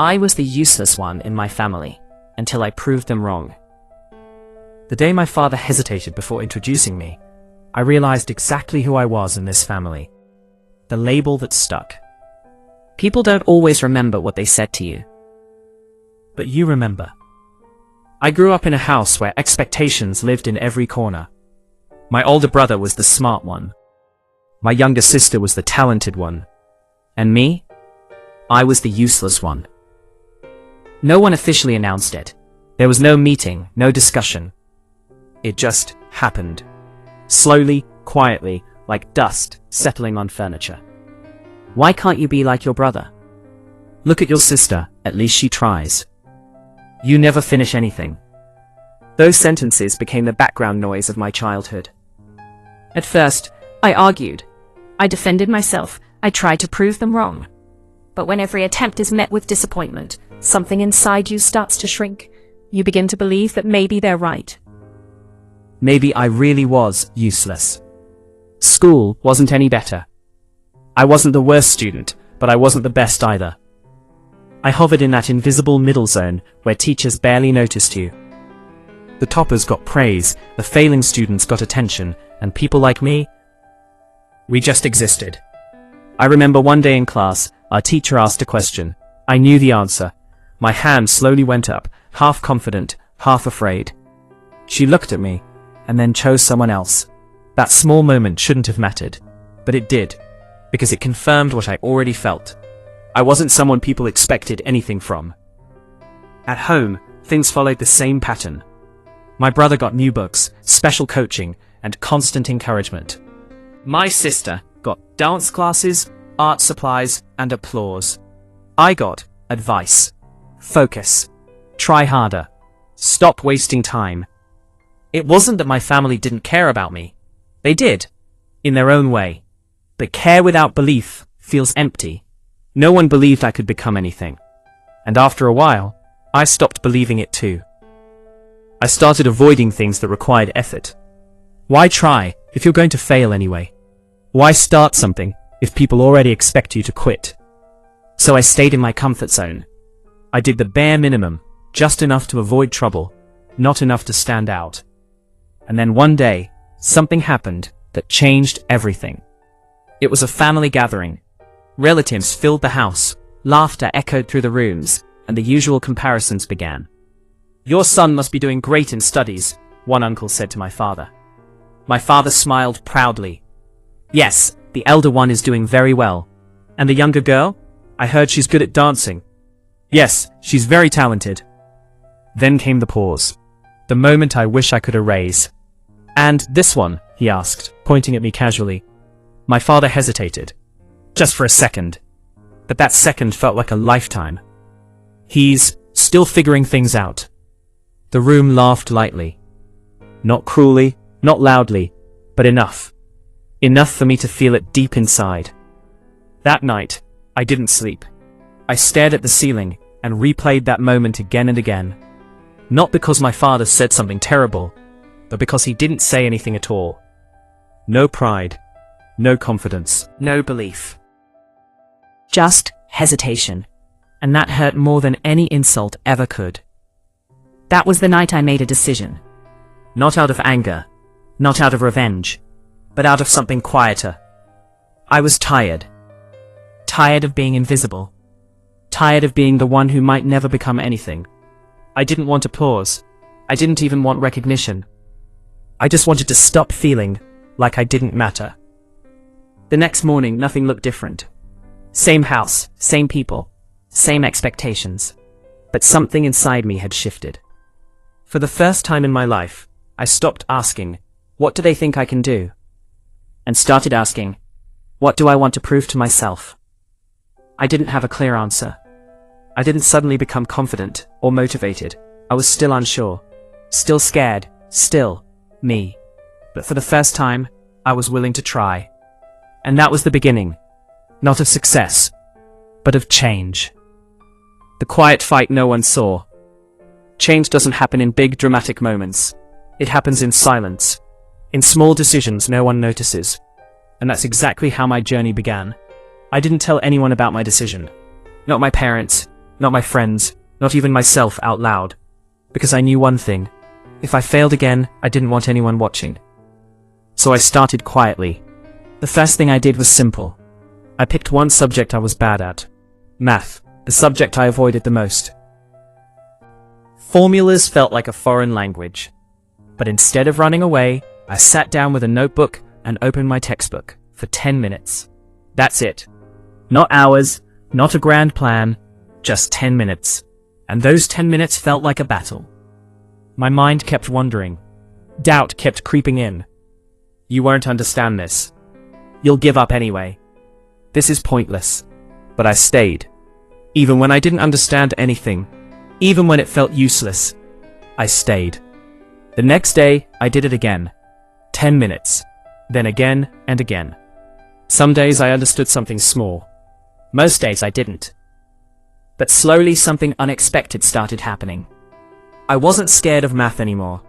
I was the useless one in my family, until I proved them wrong. The day my father hesitated before introducing me, I realized exactly who I was in this family. The label that stuck. People don't always remember what they said to you. But you remember. I grew up in a house where expectations lived in every corner. My older brother was the smart one. My younger sister was the talented one. And me? I was the useless one. No one officially announced it. There was no meeting, no discussion. It just happened. Slowly, quietly, like dust settling on furniture. Why can't you be like your brother? Look at your sister, at least she tries. You never finish anything. Those sentences became the background noise of my childhood. At first, I argued. I defended myself. I tried to prove them wrong. But when every attempt is met with disappointment, something inside you starts to shrink. You begin to believe that maybe they're right. Maybe I really was useless. School wasn't any better. I wasn't the worst student, but I wasn't the best either. I hovered in that invisible middle zone where teachers barely noticed you. The toppers got praise, the failing students got attention, and people like me, we just existed. I remember one day in class, our teacher asked a question. I knew the answer. My hand slowly went up, half confident, half afraid. She looked at me, and then chose someone else. That small moment shouldn't have mattered, but it did, because it confirmed what I already felt. I wasn't someone people expected anything from. At home, things followed the same pattern. My brother got new books, special coaching, and constant encouragement. My sister got dance classes, art supplies, and applause. I got advice. Focus. Try harder. Stop wasting time. It wasn't that my family didn't care about me. They did, in their own way. But care without belief feels empty. No one believed I could become anything. And after a while, I stopped believing it too. I started avoiding things that required effort. Why try if you're going to fail anyway? Why start something if people already expect you to quit? So I stayed in my comfort zone. I did the bare minimum, just enough to avoid trouble, not enough to stand out. And then one day, something happened that changed everything. It was a family gathering. Relatives filled the house, laughter echoed through the rooms, and the usual comparisons began. "Your son must be doing great in studies," one uncle said to my father. My father smiled proudly. "Yes, the elder one is doing very well. And the younger girl? I heard she's good at dancing." "Yes, she's very talented." Then came the pause. The moment I wish I could erase. "And this one?" he asked, pointing at me casually. My father hesitated. Just for a second. But that second felt like a lifetime. "He's still figuring things out." The room laughed lightly. Not cruelly, not loudly, but enough. Enough for me to feel it deep inside. That night, I didn't sleep. I stared at the ceiling and replayed that moment again and again. Not because my father said something terrible, but because he didn't say anything at all. No pride, no confidence, no belief. Just hesitation. And that hurt more than any insult ever could. That was the night I made a decision. Not out of anger, not out of revenge, but out of something quieter. I was tired. Tired of being invisible. Tired of being the one who might never become anything. I didn't want applause. I didn't even want recognition. I just wanted to stop feeling like I didn't matter. The next morning, nothing looked different. Same house, same people, same expectations. But something inside me had shifted. For the first time in my life, I stopped asking, "What do they think I can do?" and started asking, "What do I want to prove to myself?" I didn't have a clear answer. I didn't suddenly become confident or motivated. I was still unsure, still scared, still me. But for the first time, I was willing to try. And that was the beginning, not of success, but of change. The quiet fight no one saw. Change doesn't happen in big dramatic moments. It happens in silence, in small decisions no one notices. And that's exactly how my journey began. I didn't tell anyone about my decision. Not my parents, not my friends, not even myself out loud. Because I knew one thing. If I failed again, I didn't want anyone watching. So I started quietly. The first thing I did was simple. I picked one subject I was bad at. Math, the subject I avoided the most. Formulas felt like a foreign language. But instead of running away, I sat down with a notebook and opened my textbook for 10 minutes. That's it. Not hours, not a grand plan, just 10 minutes. And those 10 minutes felt like a battle. My mind kept wandering. Doubt kept creeping in. You won't understand this. You'll give up anyway. This is pointless. But I stayed. Even when I didn't understand anything, even when it felt useless, I stayed. The next day, I did it again. 10 minutes. Then again and again. Some days I understood something small. Most days I didn't. But slowly something unexpected started happening. I wasn't scared of math anymore.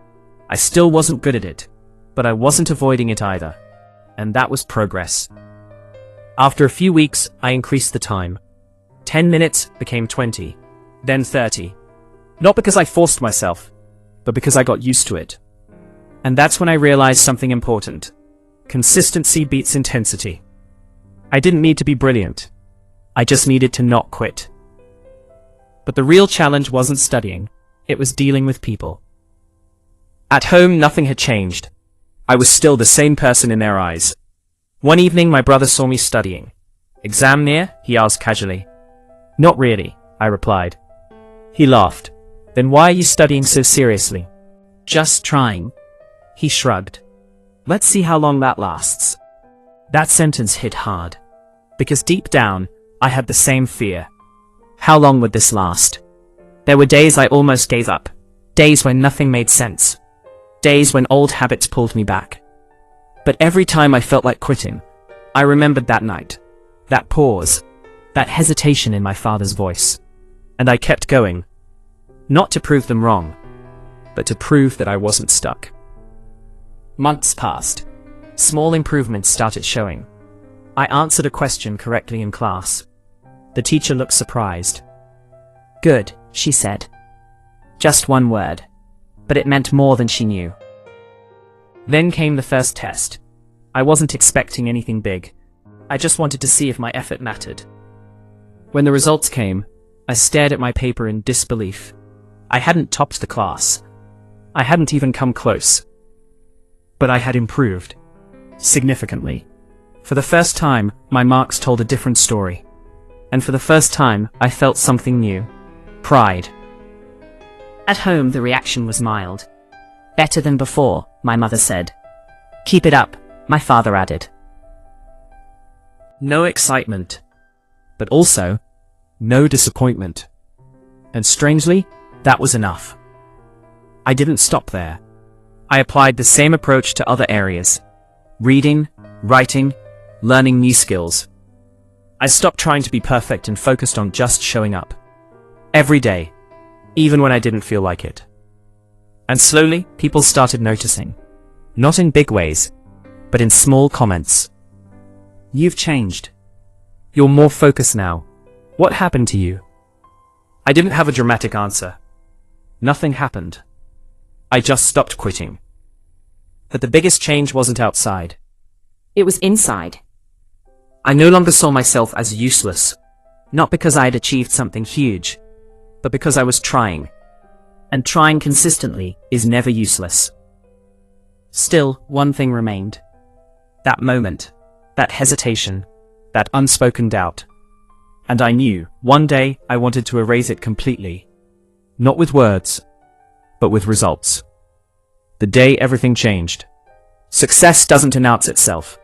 I still wasn't good at it. But I wasn't avoiding it either. And that was progress. After a few weeks, I increased the time. 10 minutes became 20, then 30. Not because I forced myself, but because I got used to it. And that's when I realized something important. Consistency beats intensity. I didn't need to be brilliant. I just needed to not quit. But the real challenge wasn't studying. It was dealing with people. At home, nothing had changed. I was still the same person in their eyes. One evening, my brother saw me studying. "Exam near?" he asked casually. "Not really," I replied. He laughed. "Then why are you studying so seriously?" "Just trying." He shrugged. "Let's see how long that lasts." That sentence hit hard. Because deep down, I had the same fear. How long would this last? There were days I almost gave up. Days when nothing made sense. Days when old habits pulled me back. But every time I felt like quitting, I remembered that night. That pause. That hesitation in my father's voice. And I kept going. Not to prove them wrong, but to prove that I wasn't stuck. Months passed. Small improvements started showing. I answered a question correctly in class. The teacher looked surprised. "Good," she said. Just one word. But it meant more than she knew. Then came the first test. I wasn't expecting anything big. I just wanted to see if my effort mattered. When the results came, I stared at my paper in disbelief. I hadn't topped the class. I hadn't even come close. But I had improved. Significantly. For the first time, my marks told a different story. And for the first time, I felt something new. Pride. At home, the reaction was mild. "Better than before," my mother said. "Keep it up," my father added. No excitement. But also, no disappointment. And strangely, that was enough. I didn't stop there. I applied the same approach to other areas. Reading, writing, learning new skills. I stopped trying to be perfect and focused on just showing up. Every day. Even when I didn't feel like it. And slowly, people started noticing. Not in big ways, but in small comments. "You've changed. You're more focused now. What happened to you?" I didn't have a dramatic answer. Nothing happened. I just stopped quitting. But the biggest change wasn't outside. It was inside. I no longer saw myself as useless. Not because I had achieved something huge, but because I was trying. And trying consistently is never useless. Still, one thing remained. That moment, that hesitation, that unspoken doubt. And I knew, one day, I wanted to erase it completely. Not with words, but with results. The day everything changed. Success doesn't announce itself.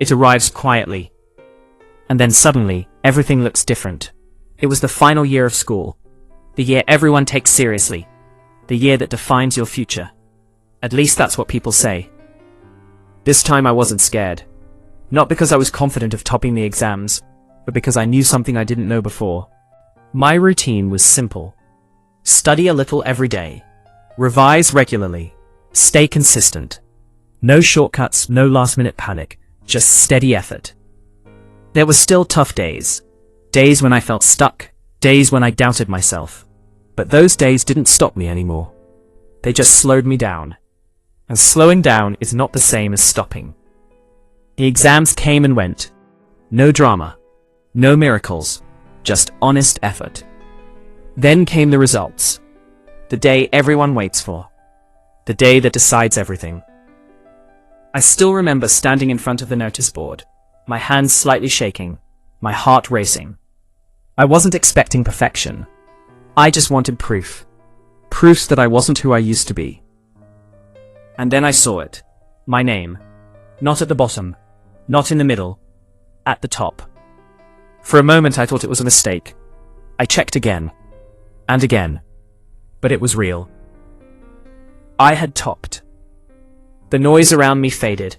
It arrives quietly. And then suddenly, everything looks different. It was the final year of school. The year everyone takes seriously. The year that defines your future. At least that's what people say. This time I wasn't scared. Not because I was confident of topping the exams, but because I knew something I didn't know before. My routine was simple. Study a little every day. Revise regularly. Stay consistent. No shortcuts, no last-minute panic. Just steady effort. There were still tough days. Days when I felt stuck. Days when I doubted myself. But those days didn't stop me anymore. They just slowed me down. And slowing down is not the same as stopping. The exams came and went. No drama. No miracles. Just honest effort. Then came the results. The day everyone waits for. The day that decides everything. I still remember standing in front of the notice board, my hands slightly shaking, my heart racing. I wasn't expecting perfection. I just wanted proof. Proofs that I wasn't who I used to be. And then I saw it. My name. Not at the bottom. Not in the middle. At the top. For a moment I thought it was a mistake. I checked again. And again. But it was real. I had topped. The noise around me faded.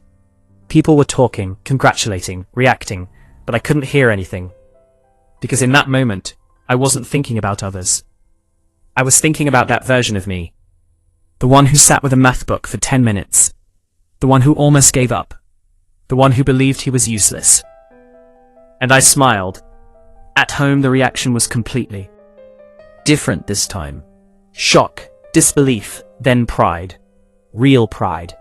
People were talking, congratulating, reacting, but I couldn't hear anything. Because in that moment, I wasn't thinking about others. I was thinking about that version of me. The one who sat with a math book for 10 minutes. The one who almost gave up. The one who believed he was useless. And I smiled. At home, the reaction was completely different this time. Shock, disbelief, then pride. Real pride.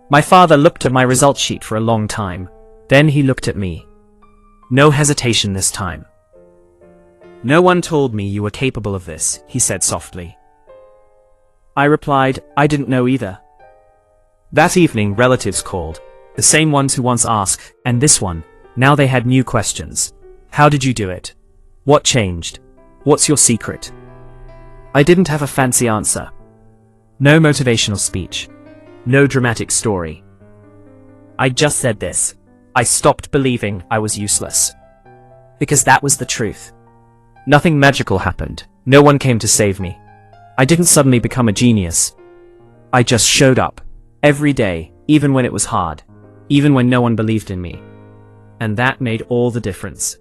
My father looked at my result sheet for a long time. Then he looked at me. No hesitation this time. "No one told me you were capable of this," he said softly. I replied, "I didn't know either." That evening, relatives called. The same ones who once asked, and this one. Now they had new questions. How did you do it? What changed? What's your secret? I didn't have a fancy answer. No motivational speech. No dramatic story. I just said this. I stopped believing I was useless. Because that was the truth. Nothing magical happened. No one came to save me. I didn't suddenly become a genius. I just showed up. Every day, even when it was hard. Even when no one believed in me. And that made all the difference.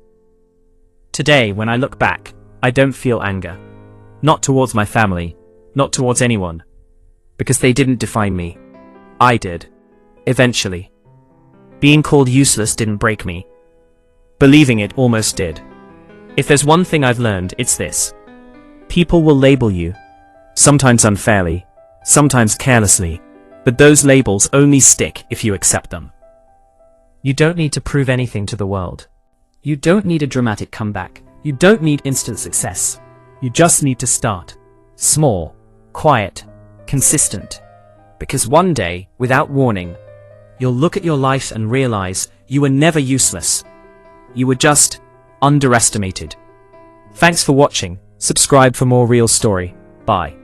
Today, when I look back, I don't feel anger. Not towards my family. Not towards anyone. Because they didn't define me. I did. Eventually. Being called useless didn't break me. Believing it almost did. If there's one thing I've learned, it's this. People will label you. Sometimes unfairly. Sometimes carelessly. But those labels only stick if you accept them. You don't need to prove anything to the world. You don't need a dramatic comeback. You don't need instant success. You just need to start. Small. Quiet. Consistent. Because one day, without warning, you'll look at your life and realize you were never useless. You were just underestimated. Thanks for watching. Subscribe for more real story. Bye.